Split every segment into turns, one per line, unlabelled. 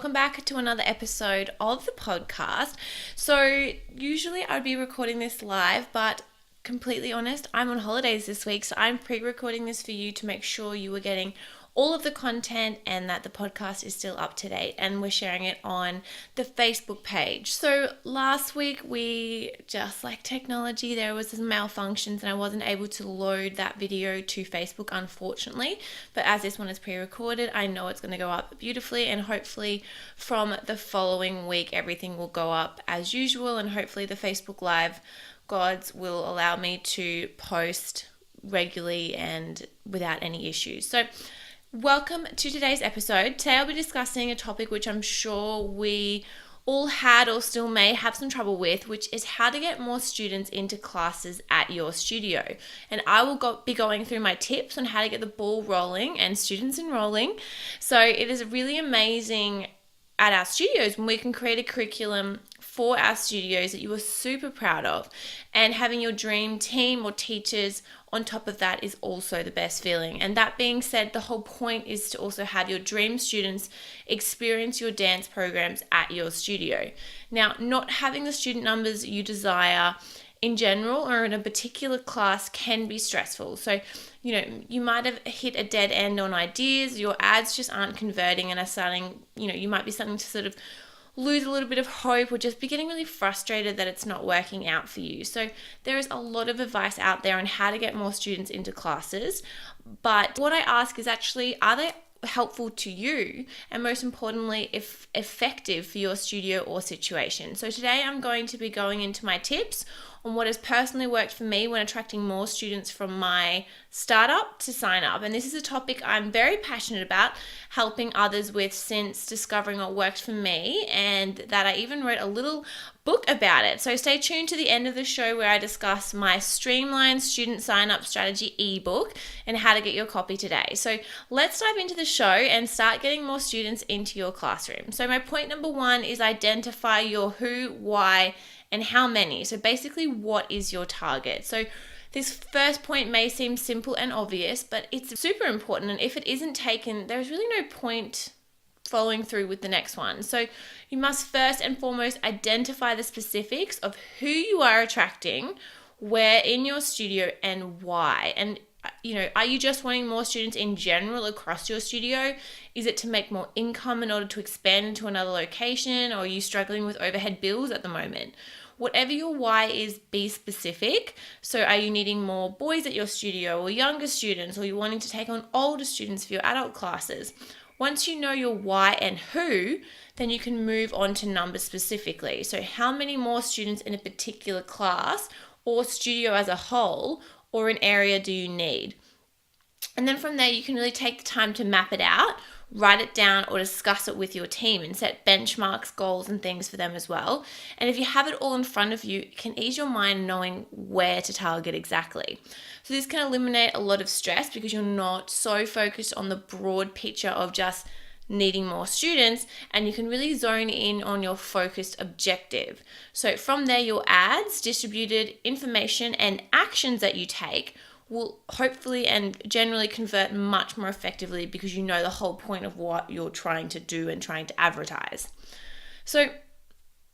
welcome back to another episode of the podcast. So usually I'd be recording this live, but completely honest, I'm on holidays this week, so I'm pre-recording this for you to make sure you are getting all of the content and that the podcast is still up to date, and we're sharing it on the Facebook page. So last week we, just like technology, there was some malfunctions and I wasn't able to load that video to Facebook, unfortunately, but as this one is pre-recorded, I know it's going to go up beautifully, and hopefully from the following week everything will go up as usual, and hopefully the Facebook Live gods will allow me to post regularly and without any issues. So welcome to today's episode. Today I'll be discussing a topic which I'm sure we all had or still may have some trouble with, which is how to get more students into classes at your studio. And I will be going through my tips on how to get the ball rolling and students enrolling. So it is really amazing at our studios when we can create a curriculum for our studios that you are super proud of, and having your dream team or teachers on top of that is also the best feeling. And that being said, the whole point is to also have your dream students experience your dance programs at your studio. Now, not having the student numbers you desire in general or in a particular class can be stressful. So, you might have hit a dead end on ideas, your ads just aren't converting and are starting, you might be starting to sort of lose a little bit of hope or just be getting really frustrated that it's not working out for you. So there is a lot of advice out there on how to get more students into classes. But what I ask is actually, are they helpful to you, and most importantly, if effective for your studio or situation? So today I'm going to be going into my tips on what has personally worked for me when attracting more students from my startup to sign up. And this is a topic I'm very passionate about helping others with since discovering what worked for me, and that I even wrote a little book about it. So stay tuned to the end of the show where I discuss my streamlined student sign up strategy ebook and how to get your copy today. So let's dive into the show and start getting more students into your classroom. So my point number one is identify your who, why, and how many. So basically, what is your target? So this first point may seem simple and obvious, but it's super important. And if it isn't taken, there's really no point following through with the next one. So you must first and foremost identify the specifics of who you are attracting, where in your studio, and why. And are you just wanting more students in general across your studio? Is it to make more income in order to expand into another location? Or are you struggling with overhead bills at the moment? Whatever your why is, be specific. So are you needing more boys at your studio or younger students, or are you wanting to take on older students for your adult classes? Once you know your why and who, then you can move on to numbers specifically. So how many more students in a particular class or studio as a whole or an area do you need? And then from there, you can really take the time to map it out, write it down, or discuss it with your team and set benchmarks, goals, and things for them as well. And if you have it all in front of you, it can ease your mind knowing where to target exactly. So this can eliminate a lot of stress because you're not so focused on the broad picture of just needing more students, and you can really zone in on your focused objective. So from there, your ads, distributed information, and actions that you take will hopefully and generally convert much more effectively because you know the whole point of what you're trying to do and trying to advertise. So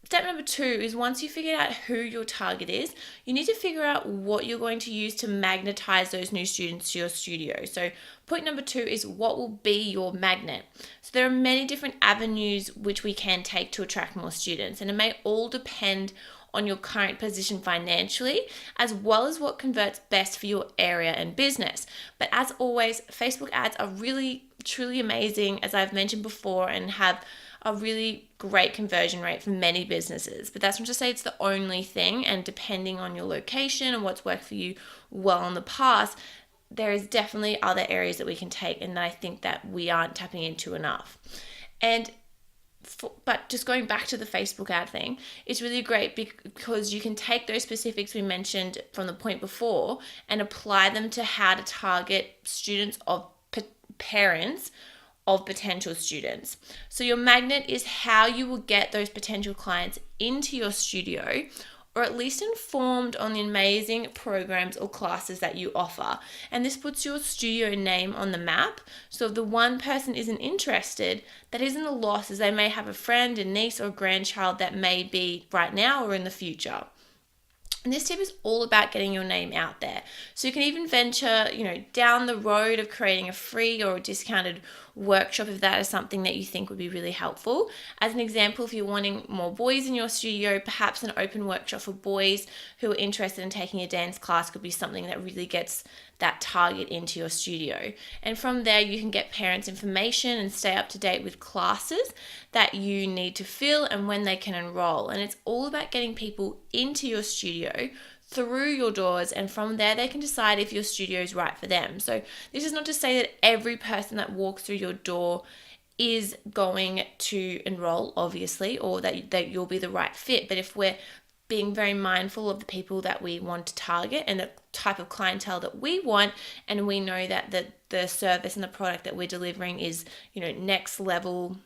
step number two is, once you figure out who your target is, you need to figure out what you're going to use to magnetize those new students to your studio. So point number two is, what will be your magnet? So there are many different avenues which we can take to attract more students, and it may all depend on your current position financially, as well as what converts best for your area and business. But as always, Facebook ads are really, truly amazing, as I've mentioned before, and have a really great conversion rate for many businesses. But that's not to say it's the only thing, and depending on your location and what's worked for you well in the past, there is definitely other areas that we can take, and I think that we aren't tapping into enough. But just going back to the Facebook ad thing, it's really great because you can take those specifics we mentioned from the point before and apply them to how to target students of parents of potential students. So your magnet is how you will get those potential clients into your studio or at least informed on the amazing programs or classes that you offer. And this puts your studio name on the map. So if the one person isn't interested, that isn't a loss, as they may have a friend, a niece, or grandchild that may be right now or in the future. And this tip is all about getting your name out there. So you can even venture, down the road of creating a free or a discounted workshop if that is something that you think would be really helpful. As an example, if you're wanting more boys in your studio, perhaps an open workshop for boys who are interested in taking a dance class could be something that really gets that target into your studio. And from there, you can get parents information and stay up to date with classes that you need to fill and when they can enroll. And it's all about getting people into your studio through your doors, and from there they can decide if your studio is right for them. So this is not to say that every person that walks through your door is going to enroll, obviously, or that you'll be the right fit. But if we're being very mindful of the people that we want to target and the type of clientele that we want, and we know that the service and the product that we're delivering is, next level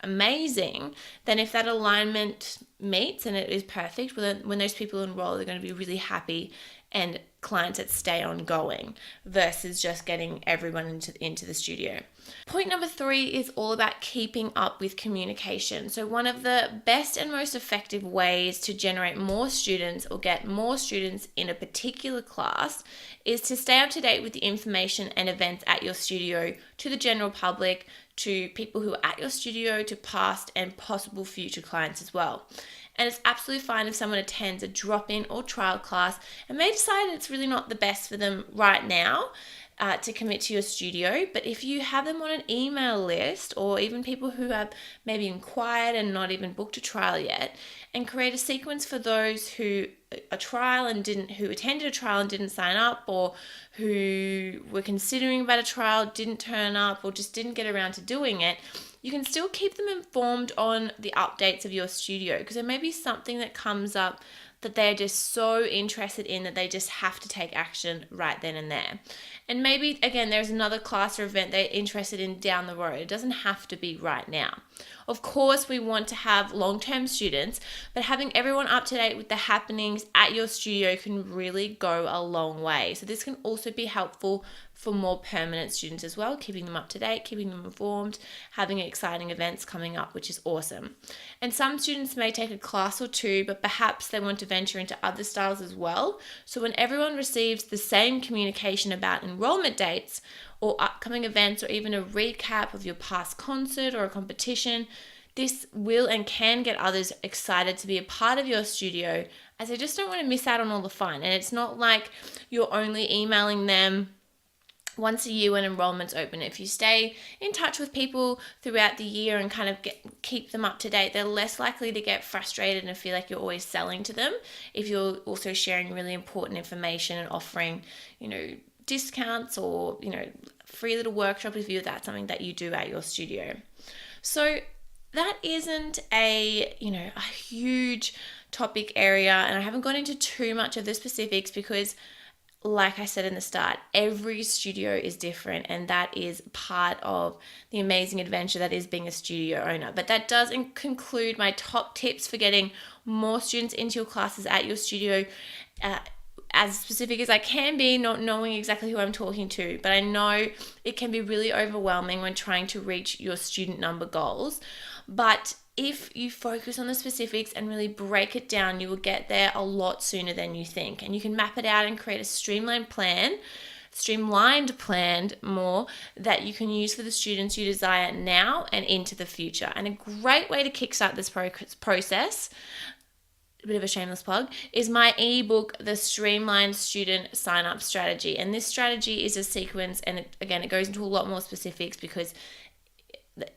amazing, then if that alignment meets and it is perfect, well, then when those people enroll, they're going to be really happy and clients that stay ongoing versus just getting everyone into the studio. Point number 3 is all about keeping up with communication. So one of the best and most effective ways to generate more students or get more students in a particular class is to stay up to date with the information and events at your studio to the general public, to people who are at your studio, to past and possible future clients as well. And it's absolutely fine if someone attends a drop-in or trial class and may decide it's really not the best for them right now to commit to your studio. But if you have them on an email list, or even people who have maybe inquired and not even booked a trial yet, and create a sequence for those who attended a trial and didn't sign up, or who were considering about a trial, didn't turn up, or just didn't get around to doing it, you can still keep them informed on the updates of your studio, because there may be something that comes up that they're just so interested in that they just have to take action right then and there. And maybe, again, there's another class or event they're interested in down the road. It doesn't have to be right now. Of course, we want to have long-term students, but having everyone up to date with the happenings at your studio can really go a long way. So this can also be helpful for more permanent students as well, keeping them up to date, keeping them informed, having exciting events coming up, which is awesome. And some students may take a class or two, but perhaps they want to venture into other styles as well. So when everyone receives the same communication about enrollment dates or upcoming events, or even a recap of your past concert or a competition, this will and can get others excited to be a part of your studio, as they just don't want to miss out on all the fun. And it's not like you're only emailing them once a year when enrollments open. If you stay in touch with people throughout the year and kind of keep them up to date, they're less likely to get frustrated and feel like you're always selling to them if you're also sharing really important information and offering, discounts or, free little workshop if that's something that you do at your studio. So that isn't a huge topic area, and I haven't gone into too much of the specifics because, like I said in the start, every studio is different, and that is part of the amazing adventure that is being a studio owner. But that does conclude my top tips for getting more students into your classes at your studio, as specific as I can be, not knowing exactly who I'm talking to. But I know it can be really overwhelming when trying to reach your student number goals. But if you focus on the specifics and really break it down, you will get there a lot sooner than you think. And you can map it out and create a streamlined plan more, that you can use for the students you desire now and into the future. And a great way to kickstart this process, a bit of a shameless plug, is my ebook, The Streamlined Student Sign-Up Strategy. And this strategy is a sequence, and it goes into a lot more specifics because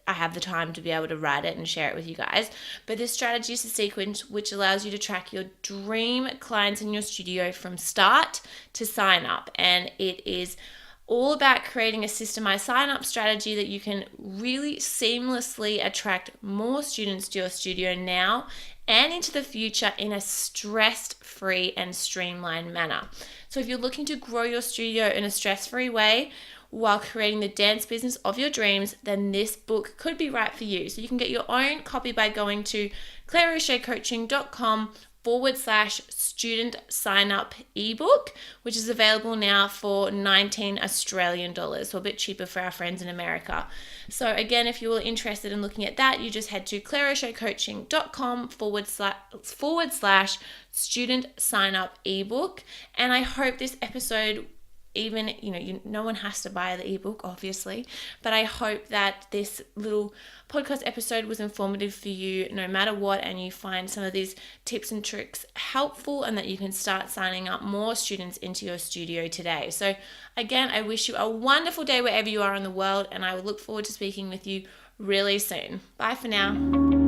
I have the time to be able to write it and share it with you guys. But this strategy is a sequence which allows you to track your dream clients in your studio from start to sign up. And it is all about creating a systemized sign-up strategy that you can really seamlessly attract more students to your studio now and into the future in a stress-free and streamlined manner. So if you're looking to grow your studio in a stress-free way while creating the dance business of your dreams, then this book could be right for you. So you can get your own copy by going to claireo'sheacoaching.com /student sign up ebook, which is available now for 19 Australian dollars, so a bit cheaper for our friends in America. So again, if you were interested in looking at that, you just head to claireshowcoaching.com // student sign up ebook. And I hope this episode, even, no one has to buy the ebook, obviously, but I hope that this little podcast episode was informative for you no matter what, and you find some of these tips and tricks helpful, and that you can start signing up more students into your studio today. So again, I wish you a wonderful day wherever you are in the world, and I will look forward to speaking with you really soon. Bye for now.